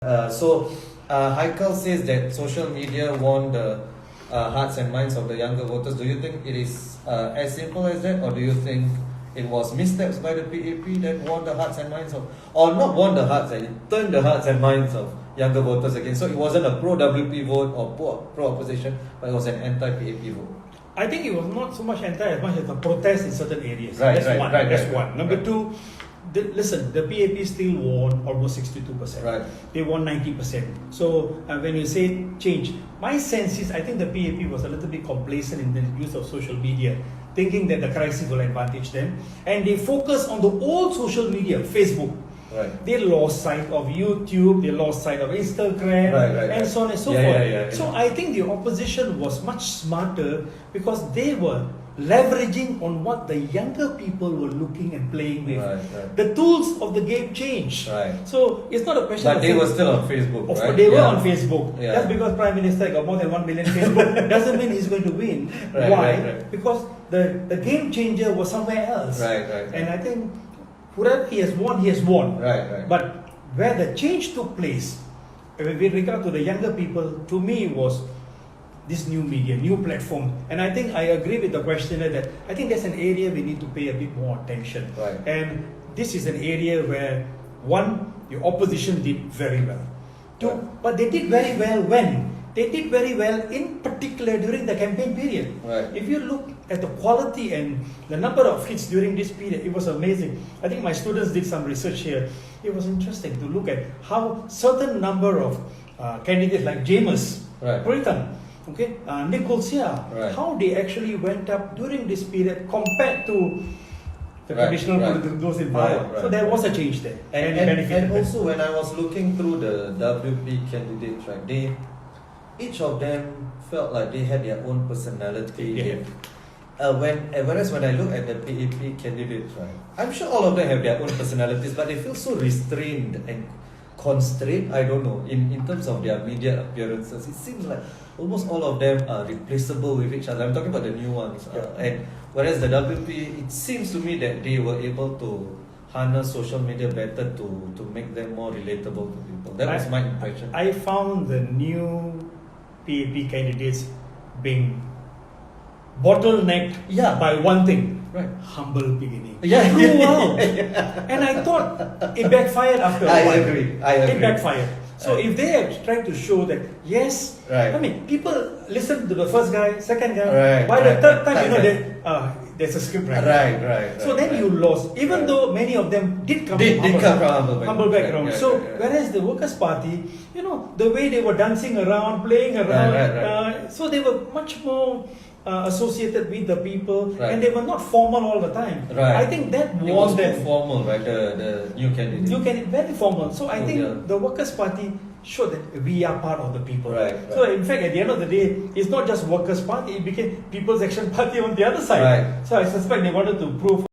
Haikal says that social media won the hearts and minds of the younger voters. Do you think it is as simple as that, or do you think it was missteps by the PAP that won the hearts and minds of, or not won the hearts, it turned the hearts and minds of younger voters again? So it wasn't a pro-WP vote or pro-opposition, but it was an anti-PAP vote. I think it was not so much anti as much as a protest in certain areas. Right, That's right, one. right, That's right, one. right, Number right. two, the PAP still won almost 62%. Right. They won 90%. So when you say change, my sense is I think the PAP was a little bit complacent in the use of social media, thinking that the crisis will advantage them, and they focus on the old social media, Facebook. Right. They lost sight of YouTube, they lost sight of Instagram, and so on and so forth. So I think the opposition was much smarter because they were leveraging on what the younger people were looking and playing with. The tools of the game changed. So it's not a question but of... But they were still on Facebook, right? They were on Facebook. Yeah. That's because Prime Minister got more than 1 million Facebook doesn't mean he's going to win. Why? Because the game changer was somewhere else. And I think whatever he has won, he has won. But where the change took place, with regard to the younger people, to me was this new media, new platform. And I think I agree with the questioner that I think that's an area we need to pay a bit more attention. And this is an area where, one, the opposition did very well. Two, but they did very well when? They did very well in particular during the campaign period. If you look at the quality and the number of hits during this period, it was amazing. I think my students did some research here. It was interesting to look at how certain number of candidates like James, Pritam, Nicolsia, how they actually went up during this period compared to the traditional those in power. So there was a change there. And also when I was looking through the WP candidates, each of them felt like they had their own personality. Whereas when I look at the PAP candidates, I'm sure all of them have their own personalities, but they feel so restrained and constrained. I don't know, in terms of their media appearances, it seems like almost all of them are replaceable with each other. I'm talking about the new ones. And whereas the WP, it seems to me that they were able to harness social media better to make them more relatable to people. That was my impression. I found the new PAP candidates being bottlenecked by one thing. Humble beginning. And I thought it backfired after a while. I agree. It backfired. So if they have tried to show that, yes, I mean, people listen to the first guy, second guy, by the third time, there's a script So then you lost, even though many of them did come from humble background. So whereas the Workers' Party, the way they were dancing around, playing around, so they were much more associated with the people, and they were not formal all the time. I think that was more formal, the new candidate. Very formal. So I think the Workers' Party showed that we are part of the people. So in fact, at the end of the day, it's not just Workers' Party; it became People's Action Party on the other side. So I suspect they wanted to prove